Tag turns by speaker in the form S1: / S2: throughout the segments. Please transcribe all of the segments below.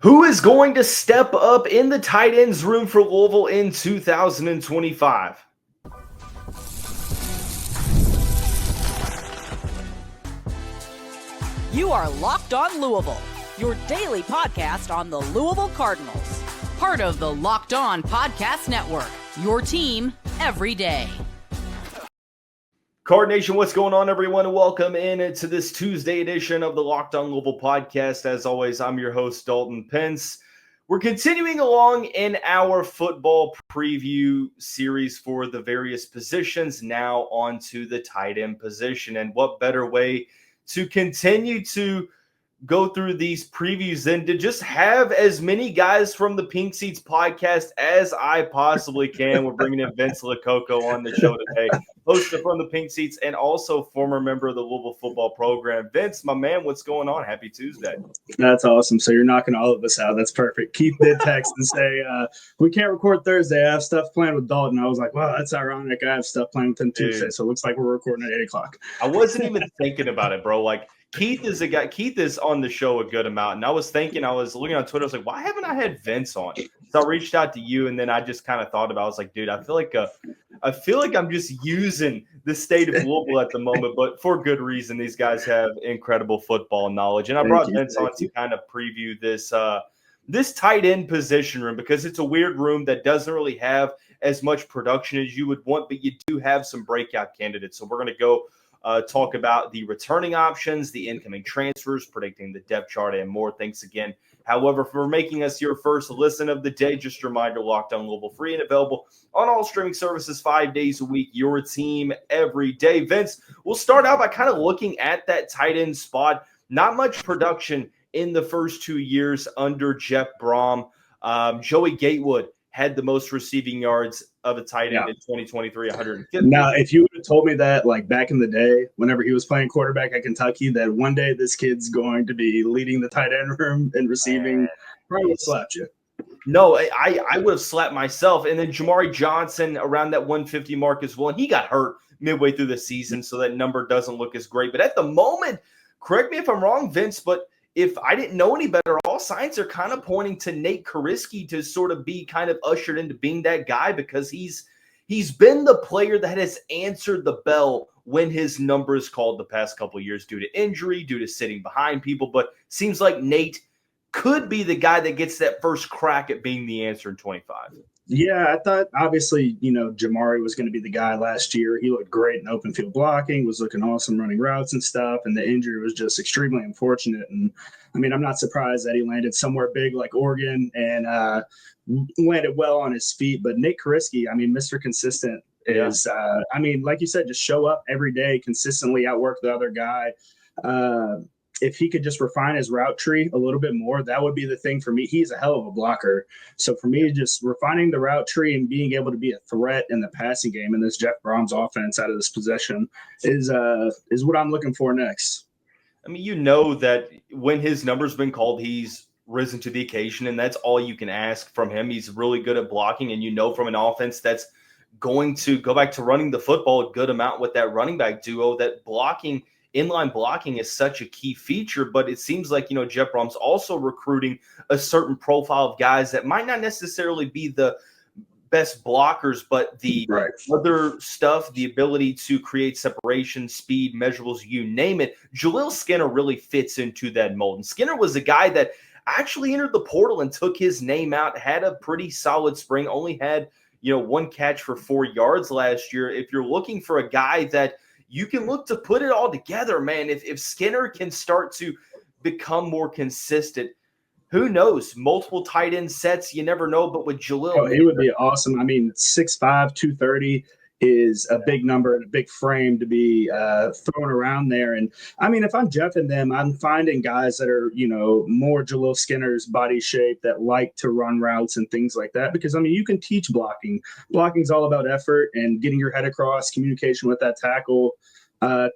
S1: Who is going to step up in the tight ends room for Louisville in 2025?
S2: You are Locked On Louisville, your daily podcast on the Louisville Cardinals. Part of the Locked On Podcast Network, your team every day.
S1: Card Nation, what's going on, everyone? Welcome in to this Tuesday edition of the Locked On Louisville podcast. As always, I'm your host, Dalton Pence. We're continuing along in our football preview series for the various positions, now onto the tight end position. And what better way to continue to go through these previews than to just have as many guys from the Pink Seats podcast as I possibly can. We're bringing in Vince Lococo on the show today, host from the Pink Seats and also former member of the Louisville Football program. Vince, my man, what's going on? Happy Tuesday.
S3: That's awesome. So you're knocking all of us out. That's perfect. Keith did text and say, we can't record Thursday. I have stuff planned with Dalton. I was like, wow, that's ironic. I have stuff planned with him Tuesday. So it looks like we're recording at 8 o'clock.
S1: I wasn't even thinking about it, bro. Like, Keith is a guy. Keith is on the show a good amount, and I was looking on Twitter. I was like, "Why haven't I had Vince on?" So I reached out to you, and then I just kind of thought about. I was like, "Dude, I feel like I'm just using the state of Louisville at the moment, but for good reason. These guys have incredible football knowledge, and I brought Vince on to kind of preview this tight end position room because it's a weird room that doesn't really have as much production as you would want, but you do have some breakout candidates. So we're going to go." Talk about the returning options, the incoming transfers, predicting the depth chart, and more. Thanks again, however, for making us your first listen of the day. Just a reminder, Locked On Louisville, free and available on all streaming services 5 days a week, your team every day. Vince, we'll start out by kind of looking at that tight end spot. Not much production in the first 2 years under Jeff Brohm. Joey Gatewood had the most receiving yards of a tight end in 2023, 150.
S3: Now, if you would have told me that, like back in the day, whenever he was playing quarterback at Kentucky, that one day this kid's going to be leading the tight end room and receiving, probably would have slapped you.
S1: No, I would have slapped myself. And then Jamari Johnson around that 150 mark as well. And he got hurt midway through the season, so that number doesn't look as great. But at the moment, correct me if I'm wrong, Vince, but if I didn't know any better, all signs are kind of pointing to Nate Kurisky to sort of be kind of ushered into being that guy because he's been the player that has answered the bell when his number is called the past couple of years due to injury, due to sitting behind people. But seems like Nate could be the guy that gets that first crack at being the answer in 25.
S3: Yeah, I thought obviously, Jamari was going to be the guy last year. He looked great in open field blocking, was looking awesome running routes and stuff. And the injury was just extremely unfortunate. And I mean, I'm not surprised that he landed somewhere big like Oregon and landed well on his feet. But Nate Kurisky, I mean, Mr. Consistent is, like you said, just show up every day, consistently outwork the other guy. If he could just refine his route tree a little bit more, that would be the thing for me. He's a hell of a blocker. So for me, just refining the route tree and being able to be a threat in the passing game in this Jeff Brohm's offense out of this possession is what I'm looking for next.
S1: I mean, you know that when his number's been called, he's risen to the occasion, and that's all you can ask from him. He's really good at blocking, and from an offense that's going to go back to running the football a good amount with that running back duo, that blocking – inline blocking is such a key feature, but it seems like, Jeff Brohm's also recruiting a certain profile of guys that might not necessarily be the best blockers, but the other stuff, the ability to create separation, speed, measurables, you name it. Jaleel Skinner really fits into that mold. And Skinner was a guy that actually entered the portal and took his name out, had a pretty solid spring, only had, one catch for 4 yards last year. If you're looking for a guy that you can look to put it all together, man. If Skinner can start to become more consistent, who knows? Multiple tight end sets, you never know. But with Jaleel,
S3: it would be awesome. I mean, 6'5", 230 is a big number and a big frame to be thrown around there. And I mean, if I'm Jeff and them, I'm finding guys that are, more Jaleel Skinner's body shape that like to run routes and things like that. Because I mean, you can teach blocking. Blocking's all about effort and getting your head across, communication with that tackle,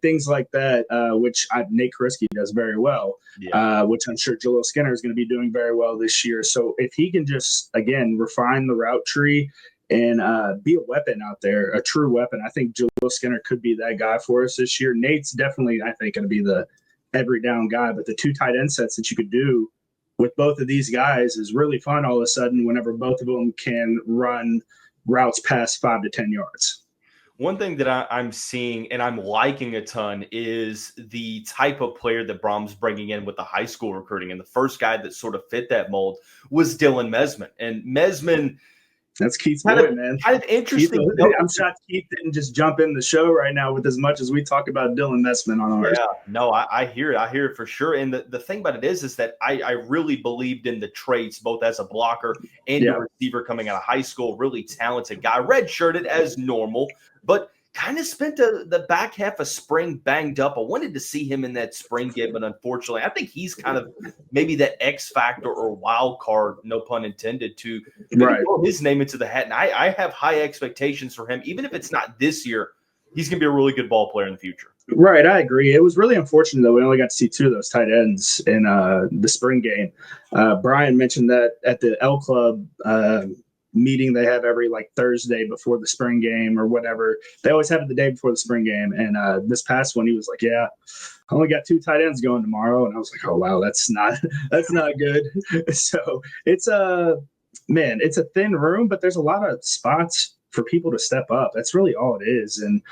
S3: things like that, which Nate Kurisky does very well, which I'm sure Jaleel Skinner is going to be doing very well this year. So if he can just, again, refine the route tree and be a weapon out there, a true weapon, I think Jaleel Skinner could be that guy for us this year. Nate's definitely, I think, going to be the every down guy, but the two tight end sets that you could do with both of these guys is really fun all of a sudden whenever both of them can run routes past 5 to 10 yards.
S1: One thing that I'm seeing and I'm liking a ton is the type of player that Brohm's bringing in with the high school recruiting. And the first guy that sort of fit that mold was Dylan Mesman. And Mesman,
S3: that's Keith's boy, man.
S1: Kind of interesting.
S3: I'm shocked Keith didn't just jump in the show right now with as much as we talk about Dylan Mesman on ours.
S1: Yeah, no, I hear it. I hear it for sure. And the thing about it is that I really believed in the traits, both as a blocker and a receiver coming out of high school. Really talented guy, redshirted as normal, but kind of spent the back half of spring banged up. I wanted to see him in that spring game, but unfortunately, I think he's kind of maybe that X factor or wild card, no pun intended, to throw his name into the hat. And I have high expectations for him. Even if it's not this year, he's going to be a really good ball player in the future.
S3: Right, I agree. It was really unfortunate, though. We only got to see 2 of those tight ends in the spring game. Brian mentioned that at the L Club meeting they have every Thursday before the spring game or whatever. They always have it the day before the spring game. And this past one, he was like, yeah, I only got 2 tight ends going tomorrow. And I was like, oh, wow, that's not good. So it's it's a thin room, but there's a lot of spots for people to step up. That's really all it is. And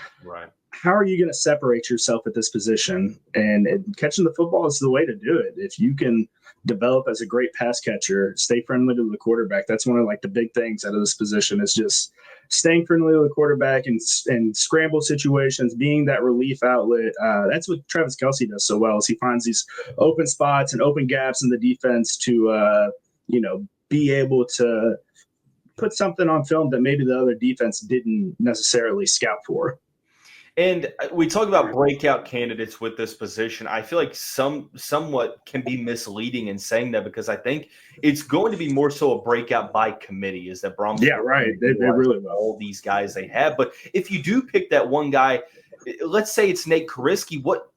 S3: how are you going to separate yourself at this position? And catching the football is the way to do it. If you can develop as a great pass catcher, stay friendly to the quarterback. That's one of the big things out of this position is just staying friendly to the quarterback and scramble situations, being that relief outlet. That's what Travis Kelce does so well is he finds these open spots and open gaps in the defense to, be able to put something on film that maybe the other defense didn't necessarily scout for.
S1: And we talk about breakout candidates with this position. I feel like somewhat can be misleading in saying that because I think it's going to be more so a breakout by committee. Is that Brohm?
S3: Yeah, right. They really will.
S1: All these guys they have. But if you do pick that one guy, let's say it's Nate Kurisky, what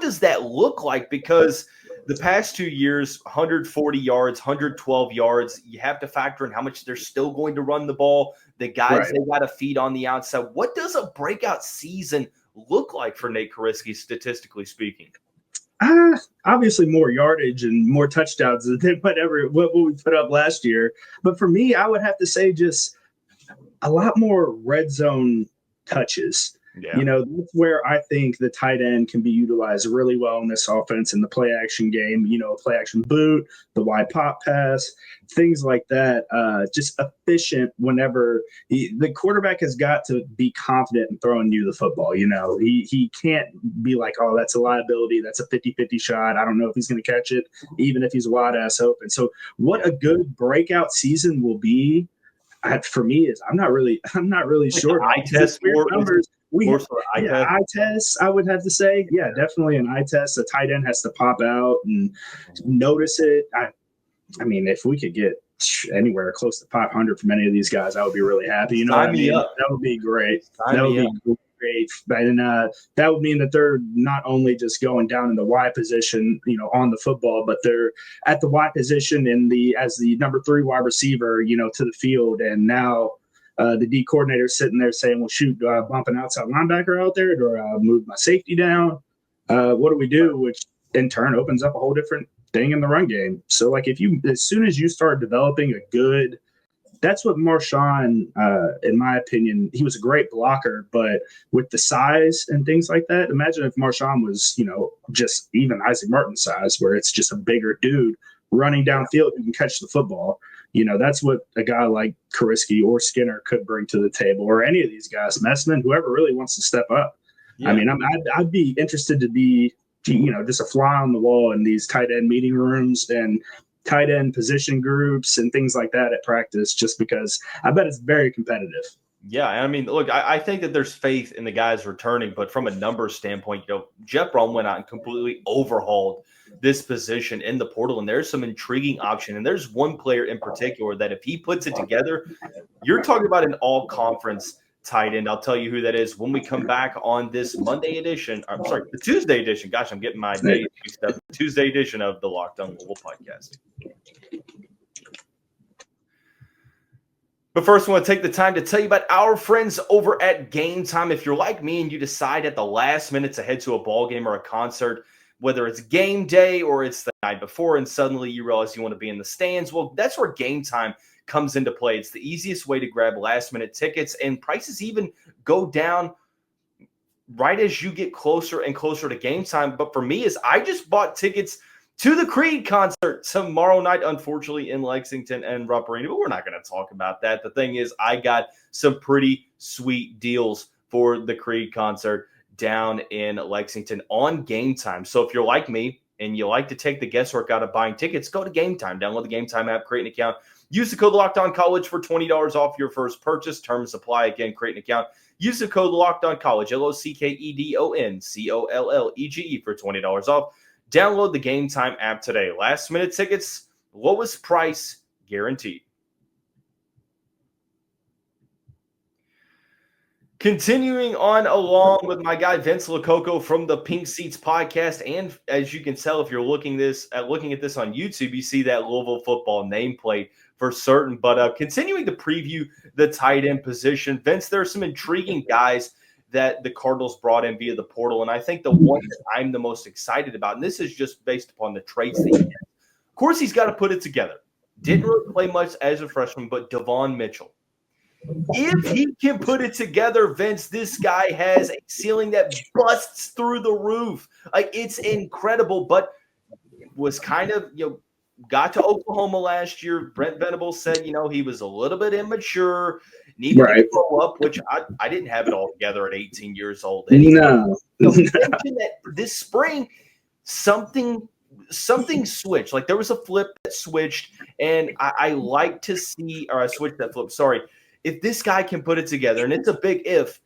S1: does that look like? Because the past 2 years, 140 yards, 112 yards, you have to factor in how much they're still going to run the ball. The guys they got to feed on the outside. What does a breakout season look like for Nate Kurisky, statistically speaking?
S3: Obviously more yardage and more touchdowns than what we put up last year. But for me, I would have to say just a lot more red zone touches. Yeah. That's where I think the tight end can be utilized really well in this offense in the play action game, play action boot, the wide pop pass, things like that. Just efficient whenever the quarterback has got to be confident in throwing you the football. He can't be like, oh, that's a liability. That's a 50-50 shot. I don't know if he's going to catch it, even if he's wide ass open. So what a good breakout season will be for me is I'm not really sure.
S1: Eye test numbers.
S3: Eye test, I would have to say. Yeah, definitely an eye test. The tight end has to pop out and notice it. I mean, if we could get anywhere close to 500 from any of these guys, I would be really happy. You know what I mean? That would be great. That would be great. And that would mean that they're not only just going down in the Y position, on the football, but they're at the Y position as the number 3 wide receiver, to the field. And now the D coordinator sitting there saying, well, shoot, do I bump an outside linebacker out there? Do I move my safety down? What do we do? Which in turn opens up a whole different thing in the run game. So as soon as you start developing that's what Marshawn, in my opinion, he was a great blocker, but with the size and things like that, imagine if Marshawn was, just even Isaac Martin's size, where it's just a bigger dude running downfield who can catch the football. That's what a guy like Kurisky or Skinner could bring to the table, or any of these guys, Messman, whoever really wants to step up. Yeah. I mean, I'd be interested to be, just a fly on the wall in these tight end meeting rooms and tight end position groups and things like that at practice, just because I bet it's very competitive.
S1: Yeah, I mean, look, I think that there's faith in the guys returning, but from a numbers standpoint, Jeff Brohm went out and completely overhauled this position in the portal, and there's some intriguing option. And there's one player in particular that if he puts it together, you're talking about an all-conference tight end. I'll tell you who that is when we come back on this Monday edition. I'm sorry, the Tuesday edition. Gosh, I'm getting my days mixed up. Tuesday edition of the Locked On Louisville podcast. But first, I want to take the time to tell you about our friends over at GameTime. If you're like me and you decide at the last minute to head to a ball game or a concert, whether it's game day or it's the night before and suddenly you realize you want to be in the stands. Well, that's where GameTime comes into play. It's the easiest way to grab last-minute tickets, and prices even go down right as you get closer and closer to game time. But for me, is I just bought tickets to the Creed concert tomorrow night, unfortunately, in Lexington and Rupp Arena. But we're not going to talk about that. The thing is, I got some pretty sweet deals for the Creed concert down in Lexington on Game Time. So if you're like me and you like to take the guesswork out of buying tickets, go to Game Time. Download the Game Time app, create an account. Use the code LOCKEDONCollege for $20 off your first purchase. Terms apply. Again, create an account. Use the code LOCKEDONCollege, LOCKEDONCOLLEGE for $20 off. Download the Game Time app today. Last minute tickets, lowest price guaranteed. Continuing on along with my guy Vince Lococo from the Pink Seats podcast, and as you can tell if you're looking at this on YouTube, you see that Louisville Football nameplate for certain. But continuing to preview the tight end position, Vince, there are some intriguing guys that the Cardinals brought in via the portal, and I think the one that I'm the most excited about, and this is just based upon the traits that he has. Of course, he's got to put it together. Didn't really play much as a freshman, but Davon Mitchell. If he can put it together, Vince, this guy has a ceiling that busts through the roof. Like, it's incredible, but was kind of, got to Oklahoma last year. Brent Venables said, he was a little bit immature, needed to grow up, which I didn't have it all together at 18 years old. And he mentioned that this spring, something switched. Like, there was a flip that switched, and I like to see, or I switched that flip, sorry. If this guy can put it together, and it's a big if,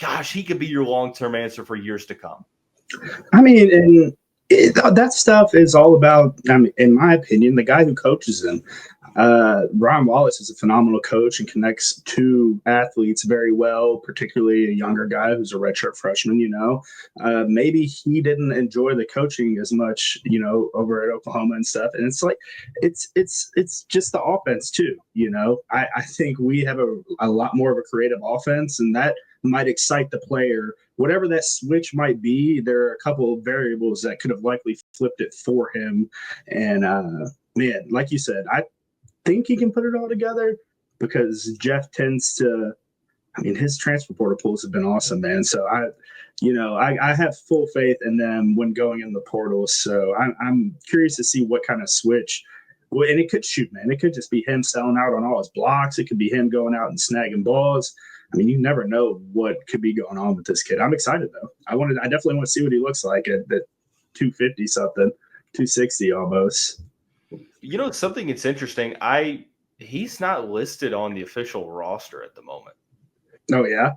S1: gosh, he could be your long-term answer for years to come.
S3: I mean, and that stuff is all about, in my opinion, the guy who coaches him. Ryan Wallace is a phenomenal coach and connects to athletes very well, particularly a younger guy who's a redshirt freshman. Maybe he didn't enjoy the coaching as much, over at Oklahoma and stuff. And it's like, it's just the offense too. I think we have a lot more of a creative offense, and that might excite the player. Whatever that switch might be, there are a couple of variables that could have likely flipped it for him. And man, like you said, I think he can put it all together because Jeff tends to, his transfer portal pools have been awesome, man. So I have full faith in them when going in the portal. So I'm curious to see what kind of switch. Well, and it could shoot, man. It could just be him selling out on all his blocks. It could be him going out and snagging balls. You never know what could be going on with this kid. I'm excited though. I definitely want to see what he looks like at 250 something, 260 almost.
S1: Something that's interesting. He's not listed on the official roster at the moment.
S3: Oh yeah.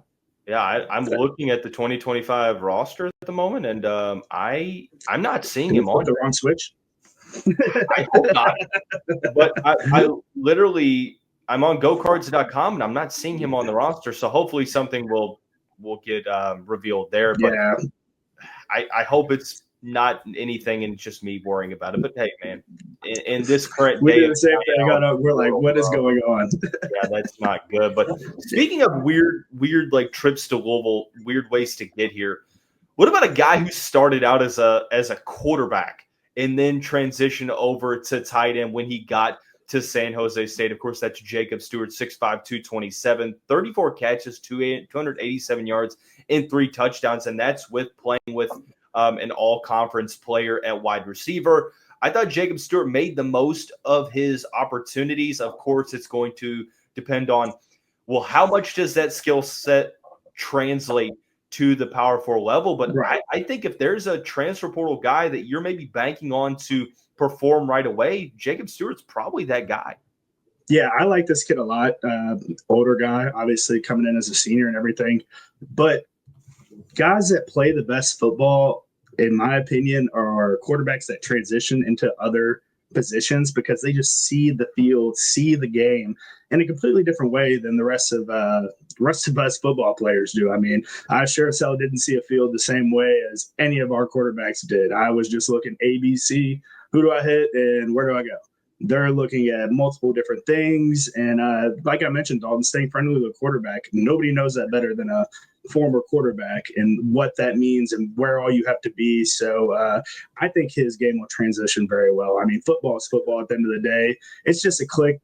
S1: Yeah, I'm looking at the 2025 roster at the moment, and I'm not seeing him on
S3: the wrong switch.
S1: I hope not. But I literally, I'm on GoCards.com and I'm not seeing him on the roster. So hopefully something will get revealed there. But yeah. I hope it's not anything and just me worrying about it. But hey, man, in this current day,
S3: we're like, what is going on?
S1: Yeah, that's not good. But speaking of weird like trips to Louisville, weird ways to get here. What about a guy who started out as a quarterback and then transitioned over to tight end when he got to San Jose State? Of course, that's Jacob Stewart, 6'5", 227, 34 catches, 287 yards, and 3 touchdowns. And that's with playing with an all-conference player at wide receiver. I thought Jacob Stewart made the most of his opportunities. Of course, it's going to depend on, well, how much does that skill set translate to the Power 4 level? But right. I think if there's a transfer portal guy that you're maybe banking on to perform right away, Jacob Stewart's probably that guy.
S3: Yeah, I like this kid a lot. Older guy, obviously coming in as a senior and everything. But guys that play the best football, in my opinion, are quarterbacks that transition into other positions because they just see the field, see the game in a completely different way than the rest of us football players do. I sure as hell didn't see a field the same way as any of our quarterbacks did. I was just looking ABC, who do I hit and where do I go? They're looking at multiple different things. And like I mentioned, Dalton, staying friendly with a quarterback. Nobody knows that better than a former quarterback and what that means and where all you have to be. So I think his game will transition very well. I mean, football is football at the end of the day. It's just a click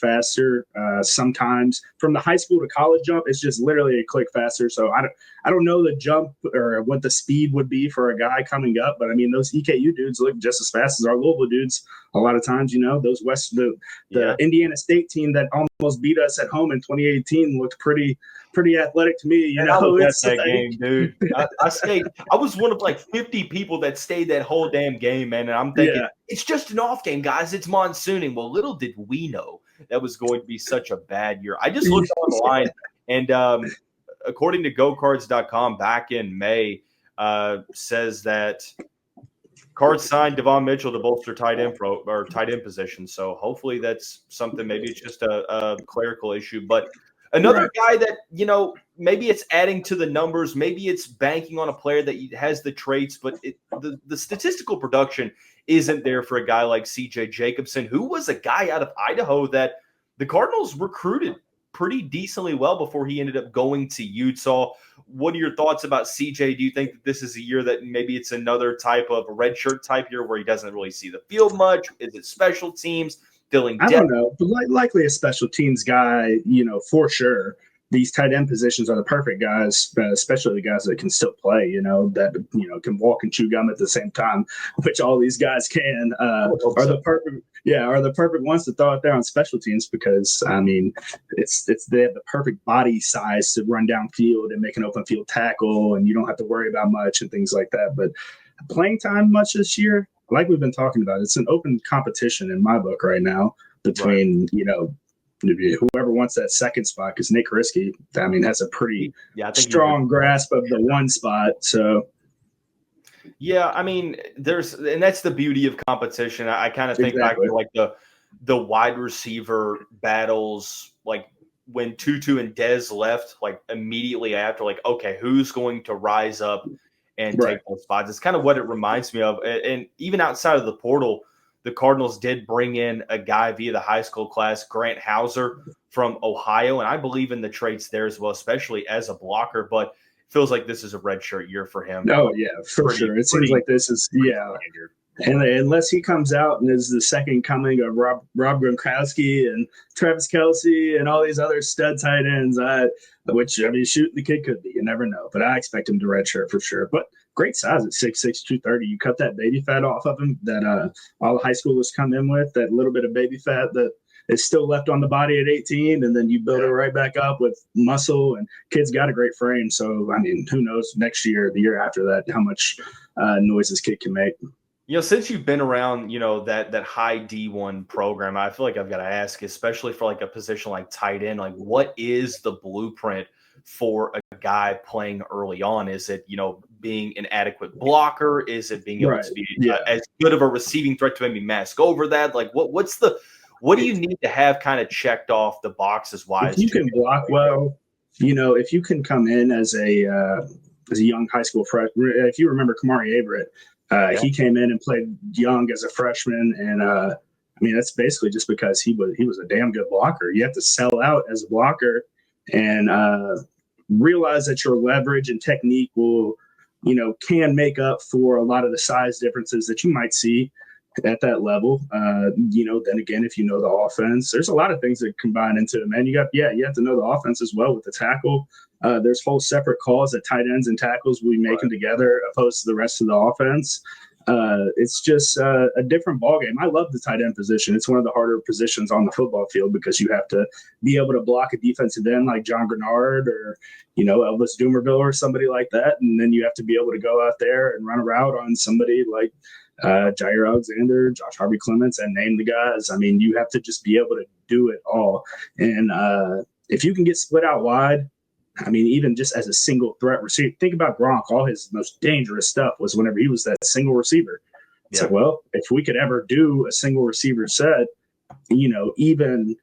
S3: faster. Sometimes from the high school to college jump, it's just literally a click faster. So I don't know the jump or what the speed would be for a guy coming up, but I mean, those EKU dudes look just as fast as our Louisville dudes. A lot of times, those the Indiana State team that almost beat us at home in 2018 looked pretty athletic to me.
S1: I was at that game, dude. I stayed. I was one of like 50 people that stayed that whole damn game, man. And I'm thinking, it's just an off game, guys. It's monsooning. Well, little did we know that was going to be such a bad year. I just looked online, and according to GoCards.com, back in May, says that Cards signed Davon Mitchell to bolster tight end position. So hopefully that's something. Maybe it's just a clerical issue, but. Another guy that, maybe it's adding to the numbers, maybe it's banking on a player that has the traits, but the statistical production isn't there for a guy like C.J. Jacobson, who was a guy out of Idaho that the Cardinals recruited pretty decently well before he ended up going to Utah. What are your thoughts about C.J.? Do you think that this is a year that maybe it's another type of redshirt type year where he doesn't really see the field much? Is it special teams? I
S3: don't know, but likely a special teams guy, for sure. These tight end positions are the perfect guys, especially the guys that can still play, that, can walk and chew gum at the same time, which all these guys can, are the perfect ones to throw out there on special teams because, I mean, they have the perfect body size to run downfield and make an open field tackle, and you don't have to worry about much and things like that. But playing time much this year, like we've been talking about, it's an open competition in my book right now between, whoever wants that second spot, because Nate Kurisky, I mean, has a pretty strong grasp of the one spot. So,
S1: yeah, I mean, and that's the beauty of competition. I kind of think back to like the wide receiver battles, like when Tutu and Dez left, like immediately after, like, okay, who's going to rise up and take those spots? It's kind of what it reminds me of. And even outside of the portal, the Cardinals did bring in a guy via the high school class, Grant Hauser from Ohio. And I believe in the traits there as well, especially as a blocker, but it feels like this is a redshirt year for him.
S3: Oh yeah, for sure. It seems like this is, and unless he comes out and is the second coming of Rob Gronkowski and Travis Kelce and all these other stud tight ends, which, I mean, shoot, the kid could be. You never know. But I expect him to redshirt for sure. But great size at 6'6", 230. You cut that baby fat off of him that all the high schoolers come in with, that little bit of baby fat that is still left on the body at 18, and then you build it right back up with muscle, and kid's got a great frame. So, I mean, who knows next year, the year after that, how much noise this kid can make.
S1: Since you've been around, that high D1 program, I feel like I've got to ask, especially for like a position like tight end, like what is the blueprint for a guy playing early on? Is it, being an adequate blocker? Is it being able to be as good of a receiving threat to maybe mask over that? Like what do you need to have kind of checked off the boxes wise?
S3: If you can block well, if you can come in as a young high school freshman, if you remember Kamari Averett, he came in and played young as a freshman, and I mean that's basically just because he was a damn good blocker. You have to sell out as a blocker and realize that your leverage and technique will, can make up for a lot of the size differences that you might see at that level. Then again, if you know the offense, there's a lot of things that combine into it, man. You have to know the offense as well with the tackle. There's whole separate calls that tight ends and tackles will be making together opposed to the rest of the offense. It's just a different ballgame. I love the tight end position. It's one of the harder positions on the football field because you have to be able to block a defensive end like John Grenard or, Elvis Dumerville or somebody like that. And then you have to be able to go out there and run a route on somebody like Jair Alexander, Josh Harvey Clements, and name the guys. I mean, you have to just be able to do it all. And if you can get split out wide, I mean, even just as a single threat receiver, think about Gronk. All his most dangerous stuff was whenever he was that single receiver. It's like, well, if we could ever do a single receiver set, even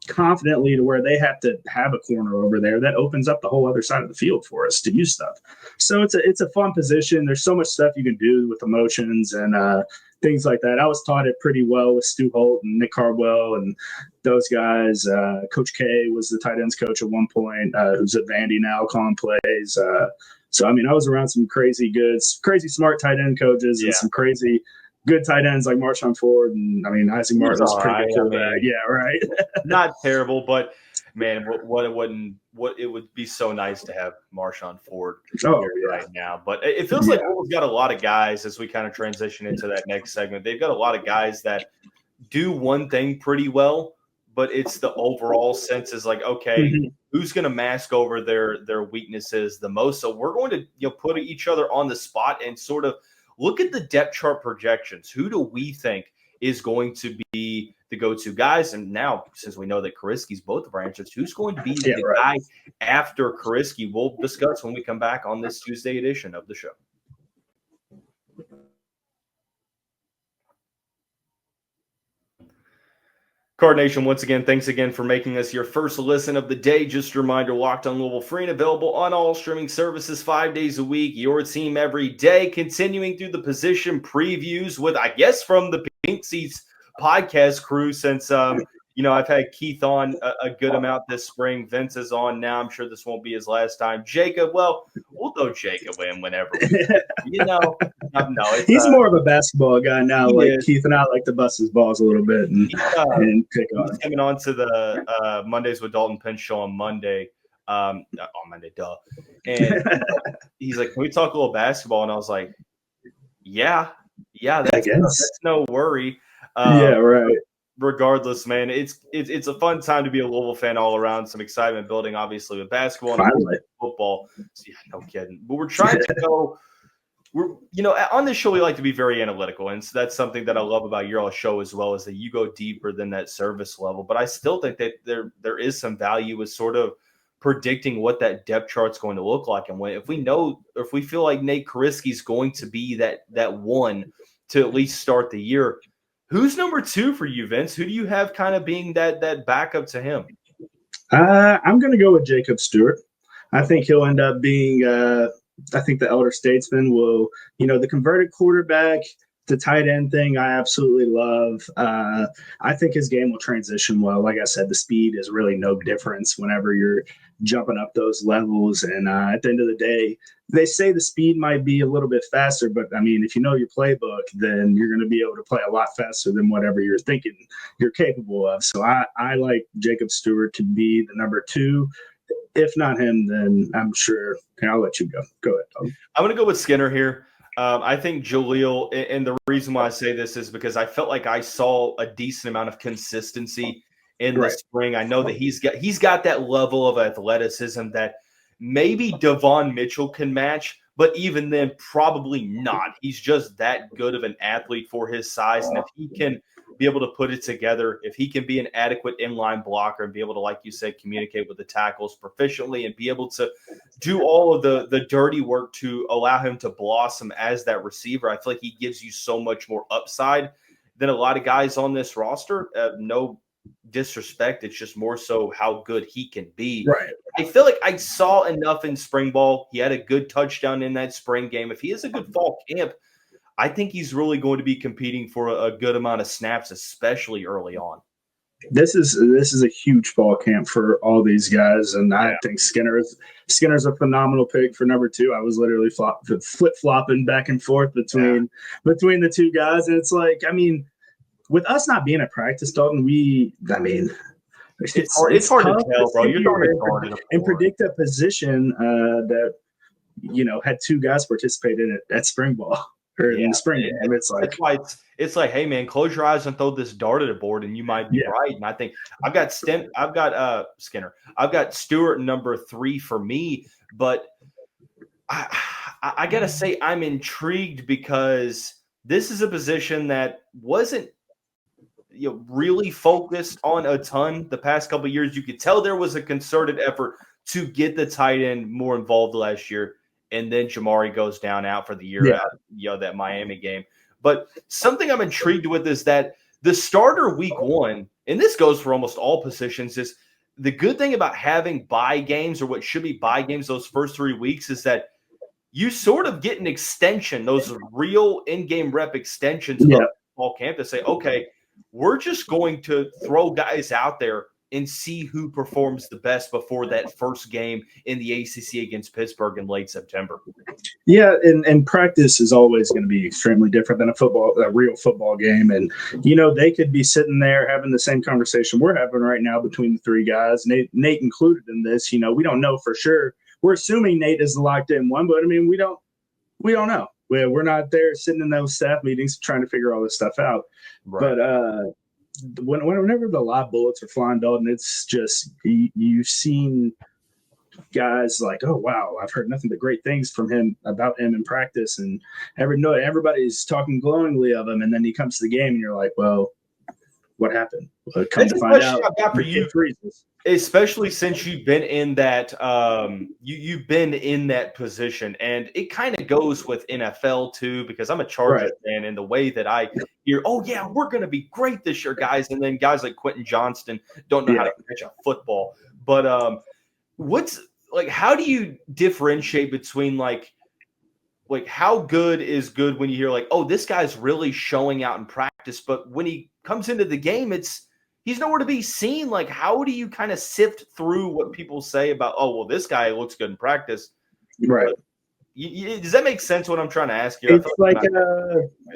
S3: confidently to where they have to have a corner over there. That opens up the whole other side of the field for us to use stuff. So it's a fun position. There's so much stuff you can do with emotions and things like that. I was taught it pretty well with Stu Holt and Nick Cardwell and those guys. Coach K was the tight ends coach at one point, who's at Vandy now calling plays. So, I mean, I was around some crazy smart tight end coaches and some crazy good tight ends like Marshawn Ford. And, I mean, Isaac Martin was pretty good quarterback. Yeah, right.
S1: Not terrible, but, man, it would be so nice to have Marshawn Ford right now. But it feels like we've got a lot of guys as we kind of transition into that next segment. They've got a lot of guys that do one thing pretty well, but it's the overall sense is like, okay, who's going to mask over their weaknesses the most? So we're going to put each other on the spot and sort of look at the depth chart projections. Who do we think is going to be the go-to guys? And now, since we know that Kurisky's both of our answers, who's going to be the guy after Kurisky? We'll discuss when we come back on this Tuesday edition of the show. Card Nation, once again, thanks again for making us your first listen of the day. Just a reminder, Locked on Louisville, free and available on all streaming services 5 days a week. Your team every day. Continuing through the position previews with, I guess, from the Pink Seats podcast crew since, I've had Keith on a good amount this spring. Vince is on now. I'm sure this won't be his last time. Jacob, well, we'll throw Jacob in whenever.
S3: He's more of a basketball guy now. Keith and I like to bust his balls a little bit and pick on him.
S1: He's coming on to the Mondays with Dalton Pence show on Monday. And he's like, "Can we talk a little basketball?" And I was like, "Yeah, that's no worry."
S3: Right.
S1: Regardless, man, it's a fun time to be a Louisville fan all around. Some excitement building, obviously, with basketball and football. So, no kidding. But we're trying to go. On this show, we like to be very analytical, and so that's something that I love about your show as well, is that you go deeper than that service level. But I still think that there is some value with sort of predicting what that depth chart's going to look like, and if we feel like Nate Kurisky is going to be that one to at least start the year. Who's number 2 for you, Vince? Who do you have kind of being that backup to him?
S3: I'm going to go with Jacob Stewart. I think he'll end up being I think the elder statesman will, the converted quarterback, the tight end thing I absolutely love. I think his game will transition well. Like I said, the speed is really no difference whenever you're jumping up those levels. And at the end of the day, they say the speed might be a little bit faster, but I mean, if you know your playbook, then you're going to be able to play a lot faster than whatever you're thinking you're capable of. So I like Jacob Stewart to be the number 2. If not him, then I'm sure. I'll let you go. Go ahead, Tom.
S1: I'm going to go with Skinner here. I think Jaleel, and the reason why I say this is because I felt like I saw a decent amount of consistency in the spring. I know that he's got that level of athleticism that maybe Davon Mitchell can match, but even then, probably not. He's just that good of an athlete for his size, and if he can be able to put it together, if he can be an adequate inline blocker and be able to, like you said, communicate with the tackles proficiently and be able to do all of the dirty work to allow him to blossom as that receiver, I feel like he gives you so much more upside than a lot of guys on this roster. No disrespect. It's just more so how good he can be.
S3: Right.
S1: I feel like I saw enough in spring ball. He had a good touchdown in that spring game. If he has a good fall camp, I think he's really going to be competing for a good amount of snaps, especially early on.
S3: This is a huge fall camp for all these guys, and I think Skinner's a phenomenal pick for number 2. I was literally flip-flopping back and forth between the two guys, and it's like, I mean, with us not being at practice, Dalton, it's hard to tell, bro. You're throwing it and predict a position that had 2 guys participate in it at spring ball. In the spring game. It's like,
S1: that's why it's like, hey man, close your eyes and throw this dart at a board, and you might be right. And I think I've got Skinner. I've got Stewart number 3 for me, but I gotta say I'm intrigued because this is a position that wasn't really focused on a ton the past couple of years. You could tell there was a concerted effort to get the tight end more involved last year. And then Jamari goes out for the year, that Miami game. But something I'm intrigued with is that the starter week one, and this goes for almost all positions, is the good thing about having bye games, or what should be bye games those first 3 weeks, is that you sort of get an extension, those real in-game rep extensions of fall camp to say, okay, we're just going to throw guys out there and see who performs the best before that first game in the ACC against Pittsburgh in late September.
S3: Yeah, and practice is always going to be extremely different than a real football game. And, they could be sitting there having the same conversation we're having right now between the three guys, Nate included in this. We don't know for sure. We're assuming Nate is the locked-in one, but, we don't know. We're not there sitting in those staff meetings trying to figure all this stuff out. Right. But whenever the live bullets are flying, Dalton, it's just you've seen guys like, oh wow, I've heard nothing but great things about him in practice, and everybody's talking glowingly of him, and then he comes to the game, and you're like, well, what happened? Come to find out,
S1: I've got for you, especially since you've been in that you've been in that position, and it kind of goes with NFL too, because I'm a Chargers fan, and the way that I hear, oh yeah, we're going to be great this year, guys, and then guys like Quentin Johnston don't know how to catch a football. But how do you differentiate between like how good is good when you hear like, oh, this guy's really showing out in practice, but when he comes into the game, he's nowhere to be seen. Like, how do you kind of sift through what people say about, oh, well, this guy looks good in practice?
S3: Right.
S1: Does that make sense what I'm trying to ask you?
S3: It's like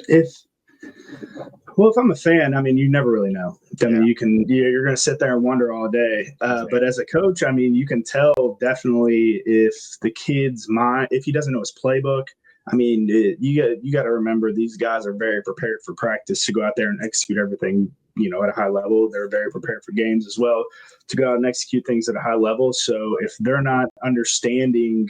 S3: if I'm a fan, you never really know. You're going to sit there and wonder all day. But as a coach, you can tell definitely if the kid's mind, if he doesn't know his playbook. You got to remember these guys are very prepared for practice to go out there and execute everything, at a high level. They're very prepared for games as well to go out and execute things at a high level. So if they're not understanding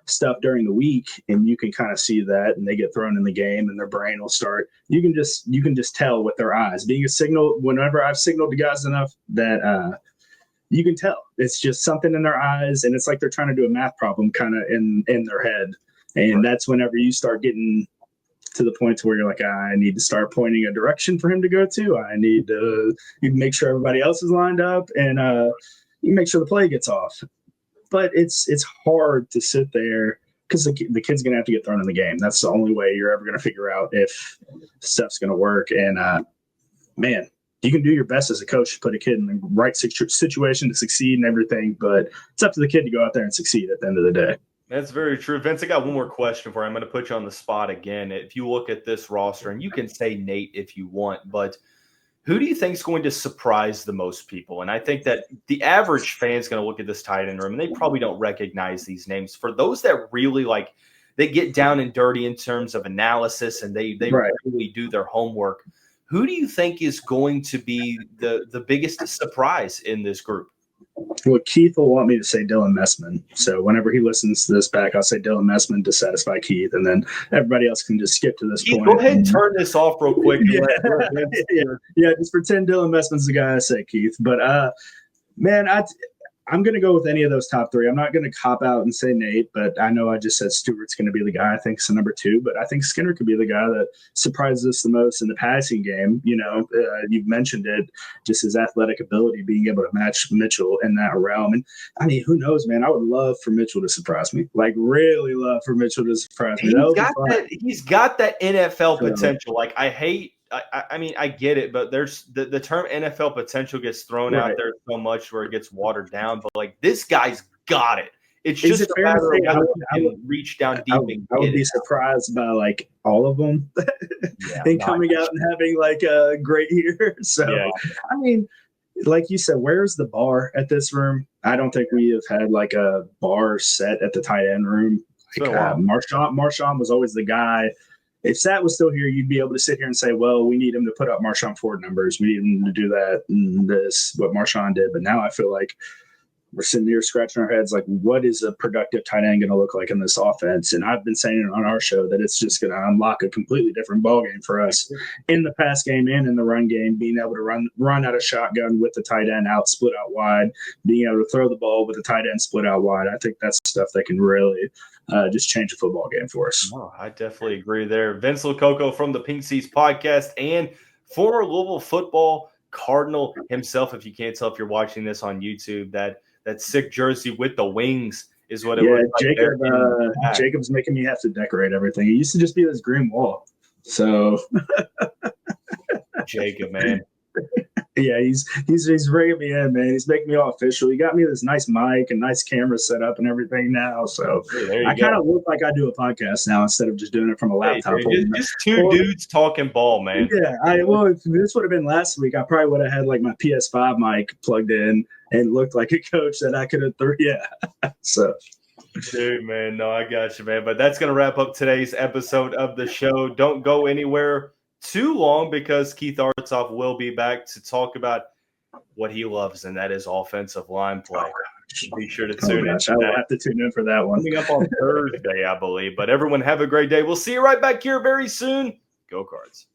S3: stuff during the week, and you can kind of see that, and they get thrown in the game and their brain will start, you can just tell with their eyes. Being a signal, whenever I've signaled to guys enough that you can tell it's just something in their eyes, and it's like they're trying to do a math problem kind of in their head. And that's whenever you start getting to the point to where you're like, I need to start pointing a direction for him to go to. I need to make sure everybody else is lined up, and you make sure the play gets off. But it's hard to sit there because the kid's going to have to get thrown in the game. That's the only way you're ever going to figure out if stuff's going to work. And, man, you can do your best as a coach to put a kid in the right situation to succeed and everything, but it's up to the kid to go out there and succeed at the end of the day.
S1: That's very true. Vince, I got one more question for you. I'm going to put you on the spot again. If you look at this roster, and you can say Nate if you want, but who do you think is going to surprise the most people? And I think that the average fan is going to look at this tight end room, and they probably don't recognize these names. For those that really they get down and dirty in terms of analysis, and they really do their homework, who do you think is going to be the biggest surprise in this group?
S3: Well, Keith will want me to say Dylan Messman. So whenever he listens to this back, I'll say Dylan Messman to satisfy Keith, and then everybody else can just skip to this point.
S1: Go ahead and turn this off real quick.
S3: Just pretend Dylan Messman's the guy I say, Keith. But, man, I'm going to go with any of those top three. I'm not going to cop out and say Nate, but I know I just said Stewart's going to be the guy I think is number two, but I think Skinner could be the guy that surprises us the most in the passing game. You've mentioned it, just his athletic ability, being able to match Mitchell in that realm. And who knows, man, I would love for Mitchell to surprise me, really love for Mitchell to surprise me.
S1: He's got that NFL potential. I get it, but there's the term NFL potential gets thrown out there so much where it gets watered down. But this guy's got it. It's just a matter of whether he can reach down deep.
S3: I would be surprised by all of them and coming out and having a great year. So like you said, where's the bar at this room? I don't think we have had a bar set at the tight end room. Marshawn was always the guy. If Sat was still here, you'd be able to sit here and say, well, we need him to put up Marshawn Ford numbers. We need him to do that and this, what Marshawn did. But now I feel like we're sitting here scratching our heads what is a productive tight end going to look like in this offense? And I've been saying it on our show that it's just going to unlock a completely different ballgame for us in the pass game and in the run game, being able to run out of shotgun with the tight end out, split out wide, being able to throw the ball with the tight end split out wide. I think that's stuff that can really just change the football game for us.
S1: Oh, I definitely agree there. Vince Lococo from the Pink Seats podcast and former Louisville Football Cardinal himself. If you can't tell if you're watching this on YouTube, that sick jersey with the wings is what it was.
S3: Like Jacob's making me have to decorate everything. It used to just be this green wall. So
S1: Jacob, man.
S3: Yeah, he's bringing me in, man. He's making me all official. He got me this nice mic and nice camera set up and everything now. So I kind of look like I do a podcast now instead of just doing it from a laptop.
S1: Hey, just two dudes talking ball, man.
S3: Yeah, if this would have been last week, I probably would have had like my PS5 mic plugged in and looked like a coach that I could have threw. Yeah, so.
S1: Dude, man, no, I got you, man. But that's going to wrap up today's episode of the show. Don't go anywhere too long because Keith Artsoff will be back to talk about what he loves, and that is offensive line play. Be sure to tune in.
S3: I will have to tune in for that one.
S1: Coming up on Thursday, I believe. But everyone have a great day. We'll see you right back here very soon. Go Cards.